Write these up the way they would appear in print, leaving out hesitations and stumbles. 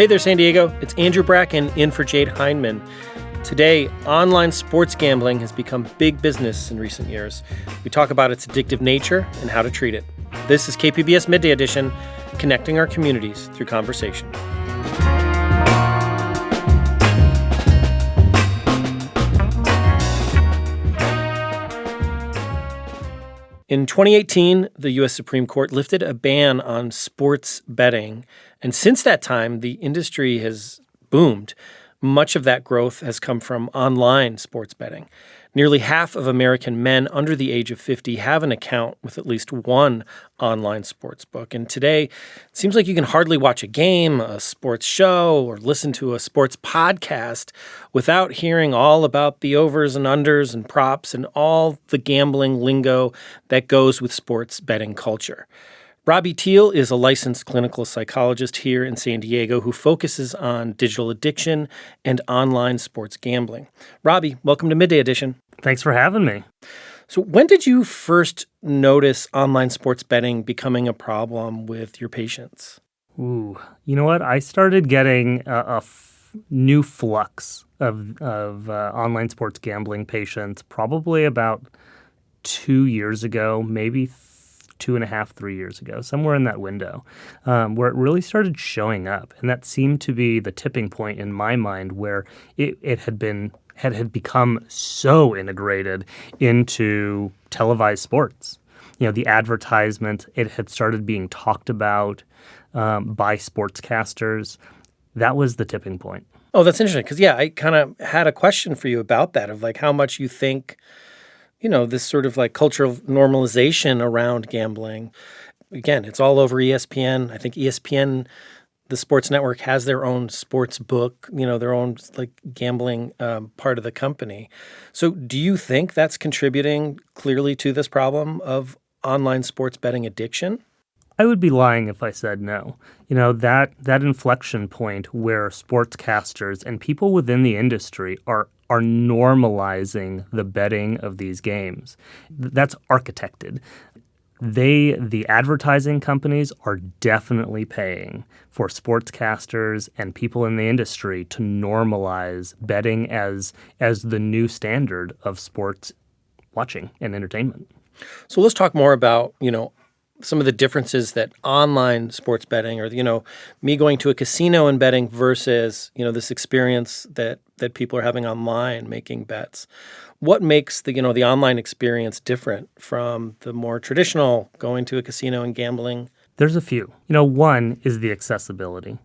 Hey there, San Diego. It's Andrew Bracken in for Jade Hindman. Today, online sports gambling has become big business in recent years. We talk about its addictive nature and how to treat it. This is KPBS Midday Edition, connecting our communities through conversation. In 2018, the U.S. Supreme Court lifted a ban on sports betting. And since that time, the industry has boomed. Much of that growth has come from online sports betting. Nearly half of American men under the age of 50 have an account with at least one online sports book. And today, it seems like you can hardly watch a game, a sports show, or listen to a sports podcast without hearing all about the overs and unders and props and all the gambling lingo that goes with sports betting culture. Robbie Teal is a licensed clinical psychologist here in San Diego who focuses on digital addiction and online sports gambling. Robbie, welcome to Midday Edition. Thanks for having me. So when did you first notice online sports betting becoming a problem with your patients? Ooh, you know what? I started getting a new flux of online sports gambling patients probably about 2 years ago, maybe 2.5, 3 years ago, somewhere in that window, where it really started showing up. And that seemed to be the tipping point in my mind where it had become so integrated into televised sports. You know, the advertisement, it had started being talked about by sportscasters. That was the tipping point. Oh, that's interesting. Because, I kind of had a question for you about that, of like how much you think this sort of like cultural normalization around gambling. Again, it's all over ESPN. I think ESPN, the sports network, has their own sports book, their own like gambling part of the company. So do you think that's contributing clearly to this problem of online sports betting addiction? I would be lying if I said no. That inflection point where sportscasters and people within the industry are normalizing the betting of these games. That's architected. The advertising companies are definitely paying for sportscasters and people in the industry to normalize betting as the new standard of sports watching and entertainment. So let's talk more about, some of the differences that online sports betting or, me going to a casino and betting versus, this experience that people are having online making bets. What makes the online experience different from the more traditional going to a casino and gambling? There's a few. One is the accessibility.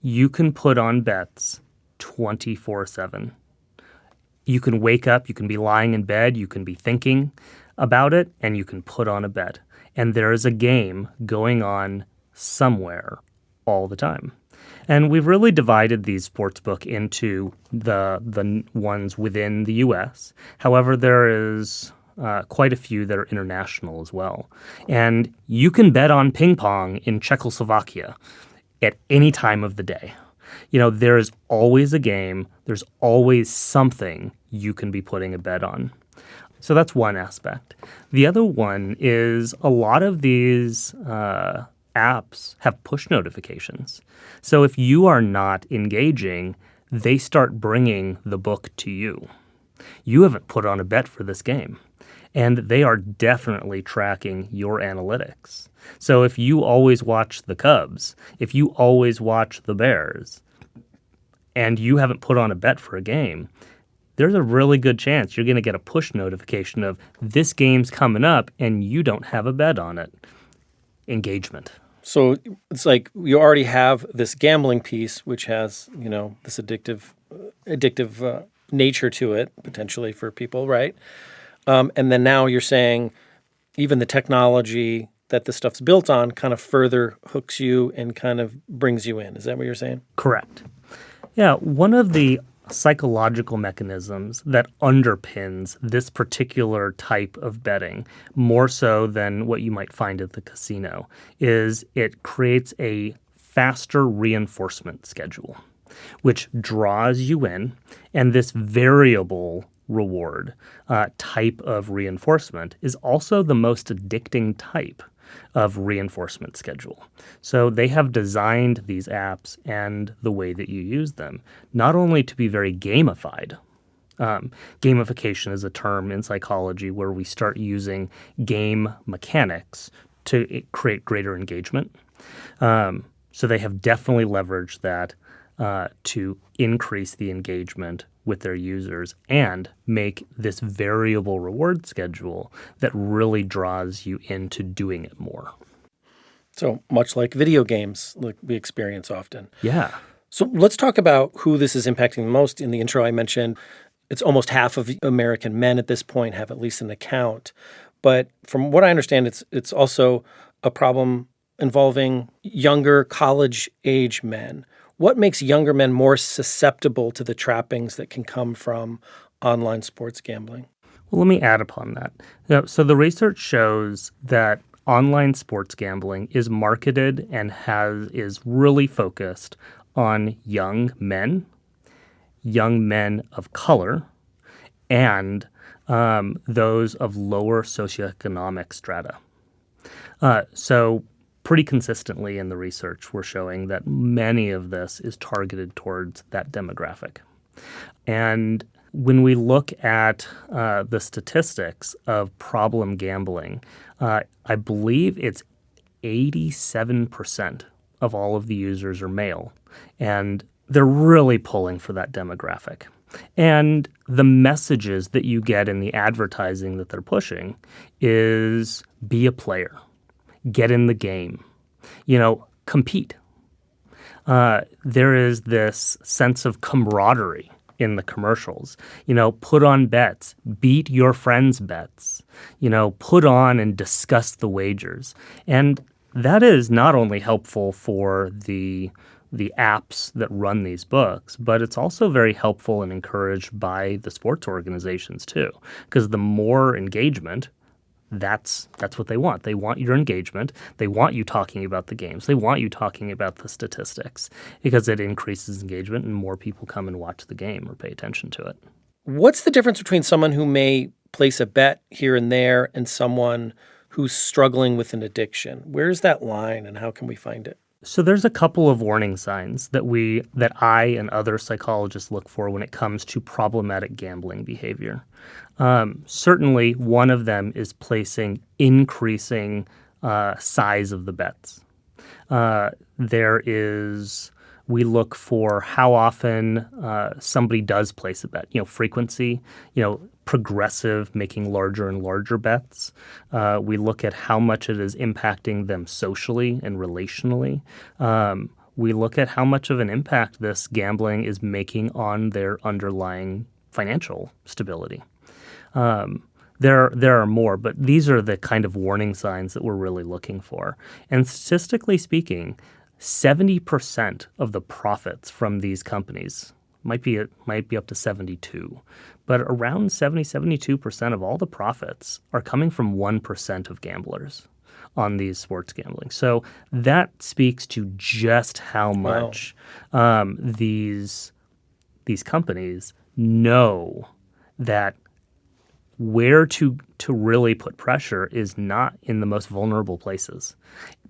You can put on bets 24/7. You can wake up, you can be lying in bed, you can be thinking about it, and you can put on a bet. And there is a game going on somewhere all the time. And we've really divided these sportsbook into the ones within the U.S. However, there is quite a few that are international as well. And you can bet on ping pong in Czechoslovakia at any time of the day. There is always a game. There's always something you can be putting a bet on. So that's one aspect. The other one is a lot of these apps have push notifications. So if you are not engaging, they start bringing the book to you. You haven't put on a bet for this game, and they are definitely tracking your analytics. So if you always watch the Cubs, if you always watch the Bears, and you haven't put on a bet for a game, there's a really good chance you're going to get a push notification of this game's coming up and you don't have a bet on it. Engagement. So it's like you already have this gambling piece, which has, this addictive nature to it, potentially for people, right? And then now you're saying even the technology that this stuff's built on kind of further hooks you and kind of brings you in. Is that what you're saying? Correct. Yeah, one of the psychological mechanisms that underpins this particular type of betting, more so than what you might find at the casino, is it creates a faster reinforcement schedule, which draws you in, and this variable reward type of reinforcement is also the most addicting type. of reinforcement schedule. So they have designed these apps and the way that you use them not only to be very gamified. Gamification is a term in psychology where we start using game mechanics to create greater engagement. So they have definitely leveraged that to increase the engagement with their users and make this variable reward schedule that really draws you into doing it more. So much like video games, like we experience often. Yeah. So let's talk about who this is impacting the most. In the intro, I mentioned it's almost half of American men at this point have at least an account. But from what I understand, it's also a problem involving younger college-age men. What makes younger men more susceptible to the trappings that can come from online sports gambling? Well, let me add upon that. So the research shows that online sports gambling is marketed and is really focused on young men of color, and those of lower socioeconomic strata. So pretty consistently in the research, we're showing that many of this is targeted towards that demographic. And when we look at the statistics of problem gambling, I believe it's 87% of all of the users are male. And they're really pulling for that demographic. And the messages that you get in the advertising that they're pushing is be a player, get in the game, compete. There is this sense of camaraderie in the commercials. Put on bets, beat your friends' bets, put on and discuss the wagers. And that is not only helpful for the apps that run these books, but it's also very helpful and encouraged by the sports organizations too. Because the more engagement, that's what they want. They want your engagement. They want you talking about the games. They want you talking about the statistics because it increases engagement and more people come and watch the game or pay attention to it. What's the difference between someone who may place a bet here and there and someone who's struggling with an addiction? Where's that line and how can we find it? So there's a couple of warning signs that I and other psychologists look for when it comes to problematic gambling behavior. Certainly, one of them is placing increasing size of the bets. We look for how often somebody does place a bet, frequency, progressive, making larger and larger bets. We look at how much it is impacting them socially and relationally. We look at how much of an impact this gambling is making on their underlying financial stability. There are more, but these are the kind of warning signs that we're really looking for. And statistically speaking, 70% of the profits from these companies might be up to 72, but around 72% of all the profits are coming from 1% of gamblers on these sports gambling. So that speaks to just how much these companies know that where to really put pressure is not in the most vulnerable places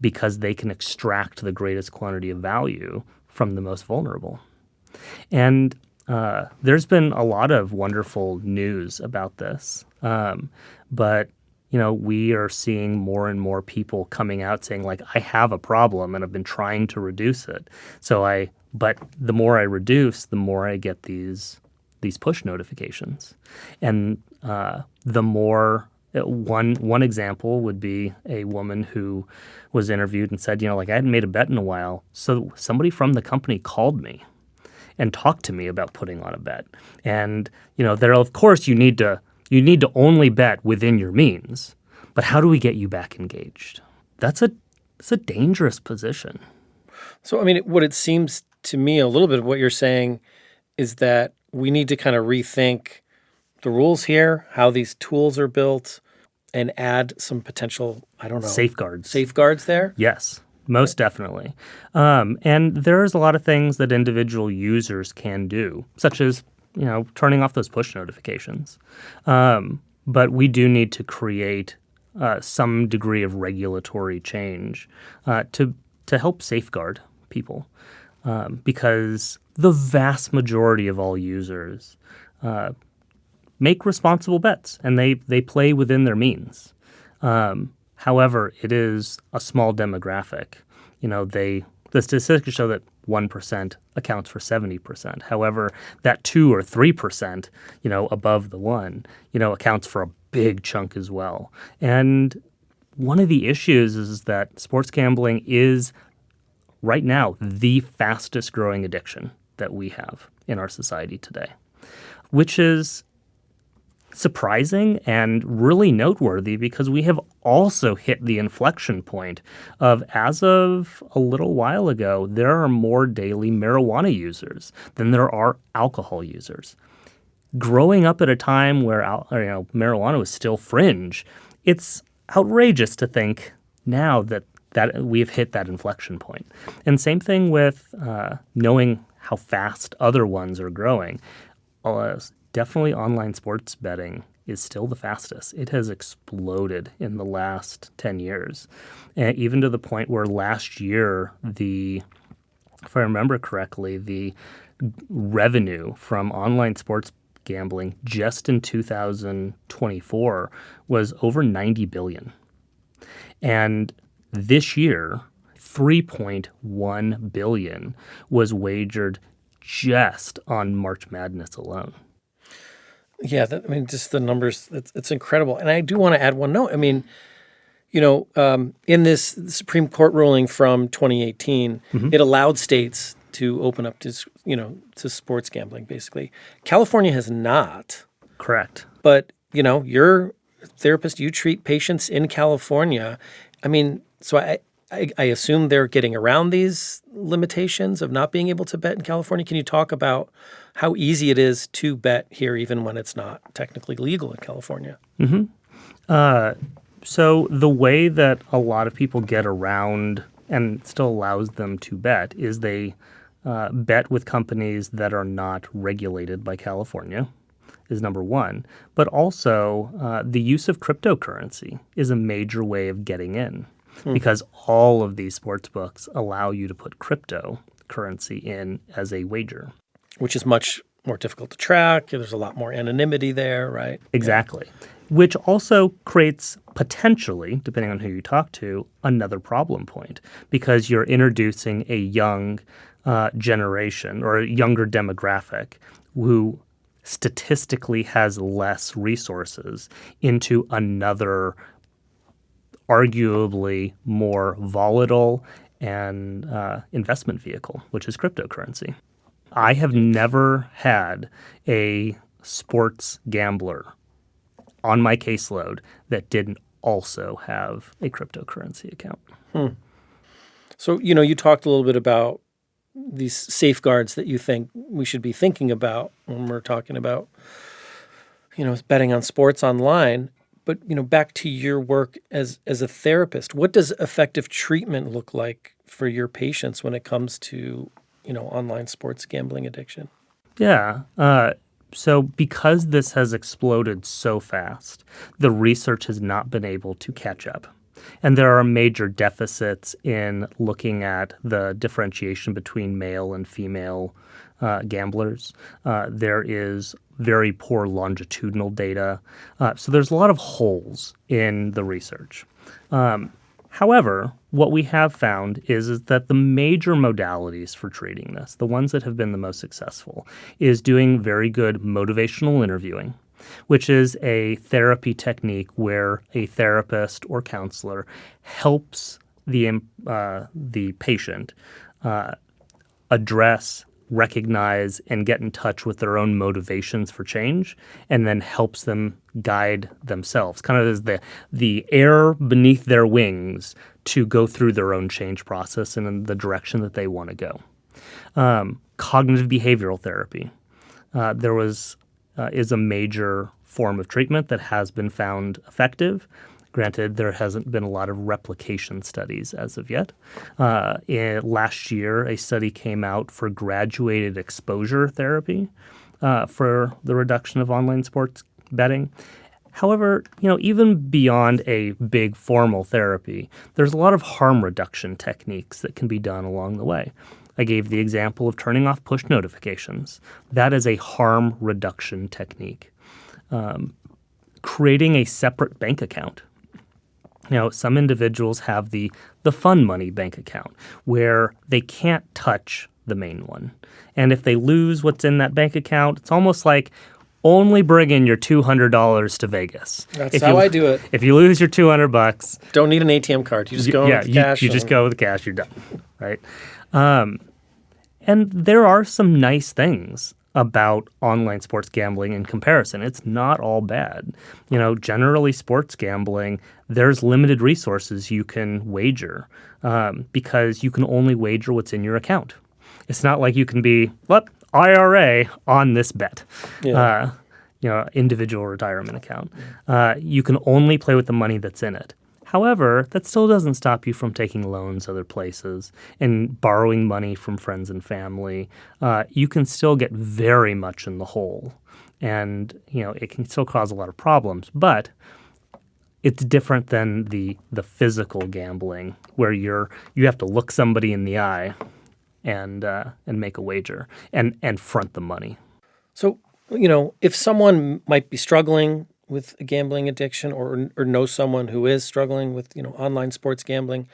because they can extract the greatest quantity of value from the most vulnerable. And there's been a lot of wonderful news about this, but we are seeing more and more people coming out saying, like, I have a problem and I've been trying to reduce it. But the more I reduce, the more I get these push notifications. And the more one example would be a woman who was interviewed and said, I hadn't made a bet in a while. So somebody from the company called me and talked to me about putting on a bet. And, there, of course, you need to only bet within your means. But how do we get you back engaged? It's a dangerous position. So, what it seems to me, a little bit of what you're saying is that we need to kind of rethink the rules here, how these tools are built, and add some potential, safeguards there? Yes, most definitely. And there's a lot of things that individual users can do, such as, turning off those push notifications. But we do need to create some degree of regulatory change to help safeguard people, because the vast majority of all users make responsible bets and they play within their means. However, it is a small demographic. The statistics show that 1% accounts for 70%. However, that 2 or 3%, above the 1, accounts for a big chunk as well. And one of the issues is that sports gambling is right now the fastest growing addiction that we have in our society today, which is surprising and really noteworthy because we have also hit the inflection point of, as of a little while ago, there are more daily marijuana users than there are alcohol users. Growing up at a time where marijuana was still fringe, it's outrageous to think now that we've hit that inflection point. And same thing with knowing how fast other ones are growing. Definitely online sports betting is still the fastest. It has exploded in the last 10 years, and even to the point where last year, if I remember correctly, the revenue from online sports gambling just in 2024 was over $90 billion. And this year, $3.1 billion was wagered just on March Madness alone. Yeah, just the numbers, it's incredible. And I do want to add one note. In this Supreme Court ruling from 2018, it allowed states to open up to sports gambling, basically. California has not. Correct. But, you're a therapist, you treat patients in California. So I assume they're getting around these limitations of not being able to bet in California. Can you talk about how easy it is to bet here, even when it's not technically legal in California? So the way that a lot of people get around and still allows them to bet is they bet with companies that are not regulated by California, is number one. But also the use of cryptocurrency is a major way of getting in. Because all of these sports books allow you to put cryptocurrency in as a wager. Which is much more difficult to track. There's a lot more anonymity there, right? Exactly. Yeah. Which also creates potentially, depending on who you talk to, another problem point. Because you're introducing a young generation or a younger demographic who statistically has less resources into another arguably more volatile and investment vehicle, which is cryptocurrency. I have never had a sports gambler on my caseload that didn't also have a cryptocurrency account. So, you talked a little bit about these safeguards that you think we should be thinking about when we're talking about, betting on sports online. But, back to your work as a therapist, what does effective treatment look like for your patients when it comes to, online sports gambling addiction? Yeah. So because this has exploded so fast, the research has not been able to catch up. And there are major deficits in looking at the differentiation between male and female gamblers. There is very poor longitudinal data. So there's a lot of holes in the research. However, what we have found is that the major modalities for treating this, the ones that have been the most successful, is doing very good motivational interviewing, which is a therapy technique where a therapist or counselor helps the patient address, recognize, and get in touch with their own motivations for change, and then helps them guide themselves, kind of as the air beneath their wings to go through their own change process and in the direction that they want to go. Cognitive behavioral therapy. Is a major form of treatment that has been found effective. Granted, there hasn't been a lot of replication studies as of yet. Last year, a study came out for graduated exposure therapy for the reduction of online sports betting. However, even beyond a big formal therapy, there's a lot of harm reduction techniques that can be done along the way. I gave the example of turning off push notifications. That is a harm reduction technique. Creating a separate bank account. Some individuals have the fun money bank account where they can't touch the main one. And if they lose what's in that bank account, it's almost like only bring in your $200 to Vegas. That's how I do it. If you lose your $200, don't need an ATM card. You just go with cash. You just go with cash. You're done, right? And there are some nice things about online sports gambling in comparison. It's not all bad. Generally sports gambling, there's limited resources you can wager because you can only wager what's in your account. It's not like you can be, IRA on this bet, individual retirement account. You can only play with the money that's in it. However, that still doesn't stop you from taking loans other places and borrowing money from friends and family. You can still get very much in the hole, and it can still cause a lot of problems. But it's different than the physical gambling where you have to look somebody in the eye and make a wager and front the money. So, if someone might be struggling with a gambling addiction or know someone who is struggling with, online sports gambling,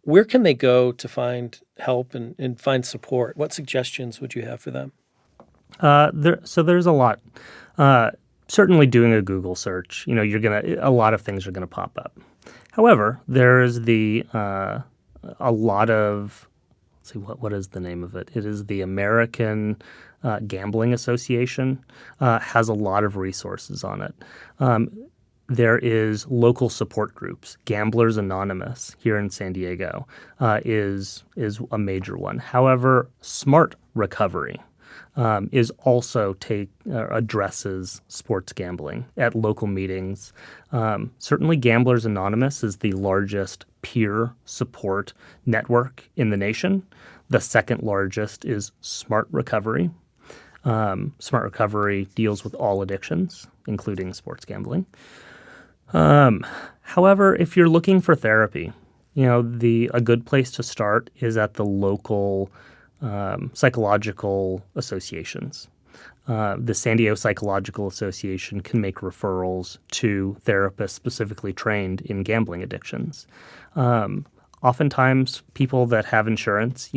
where can they go to find help and find support? What suggestions would you have for them? There's a lot. Certainly doing a Google search, a lot of things are gonna pop up. However, there's a lot of, let's see, what is the name of it? It is the American Gambling Association, has a lot of resources on it. There is local support groups. Gamblers Anonymous here in San Diego is a major one. However, Smart Recovery is also addresses sports gambling at local meetings. Certainly Gamblers Anonymous is the largest peer support network in the nation. The second largest is Smart Recovery. Smart Recovery deals with all addictions, including sports gambling. However, if you're looking for therapy, a good place to start is at the local psychological associations. The San Diego Psychological Association can make referrals to therapists specifically trained in gambling addictions. Oftentimes, people that have insurance,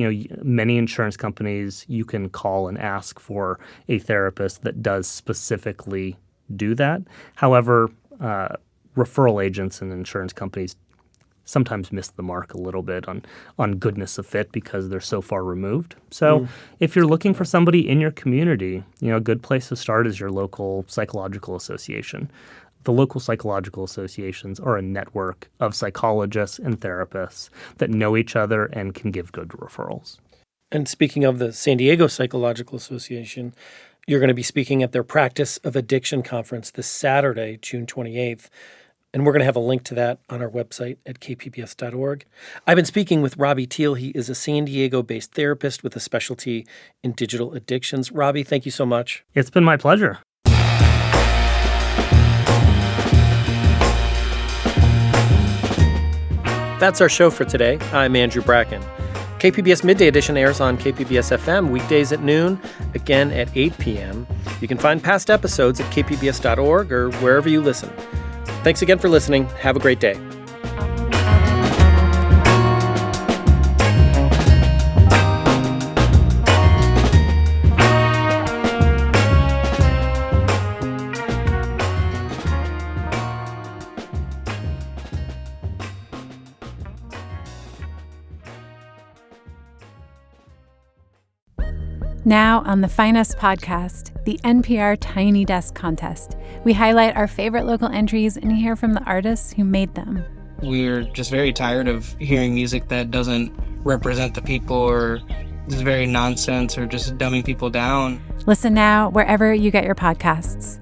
many insurance companies, you can call and ask for a therapist that does specifically do that. However, referral agents and insurance companies sometimes miss the mark a little bit on goodness of fit because they're so far removed. So if you're looking for somebody in your community, a good place to start is your local psychological association. The local psychological associations are a network of psychologists and therapists that know each other and can give good referrals. And speaking of the San Diego Psychological Association, you're going to be speaking at their Practice of Addiction Conference this Saturday, June 28th. And we're going to have a link to that on our website at kpbs.org. I've been speaking with Robbie Teal. He is a San Diego-based therapist with a specialty in digital addictions. Robbie, thank you so much. It's been my pleasure. That's our show for today. I'm Andrew Bracken. KPBS Midday Edition airs on KPBS FM weekdays at noon, again at 8 p.m. You can find past episodes at kpbs.org or wherever you listen. Thanks again for listening. Have a great day. Now on the Finest podcast, the NPR Tiny Desk Contest, we highlight our favorite local entries and hear from the artists who made them. We're just very tired of hearing music that doesn't represent the people or is very nonsense or just dumbing people down. Listen now wherever you get your podcasts.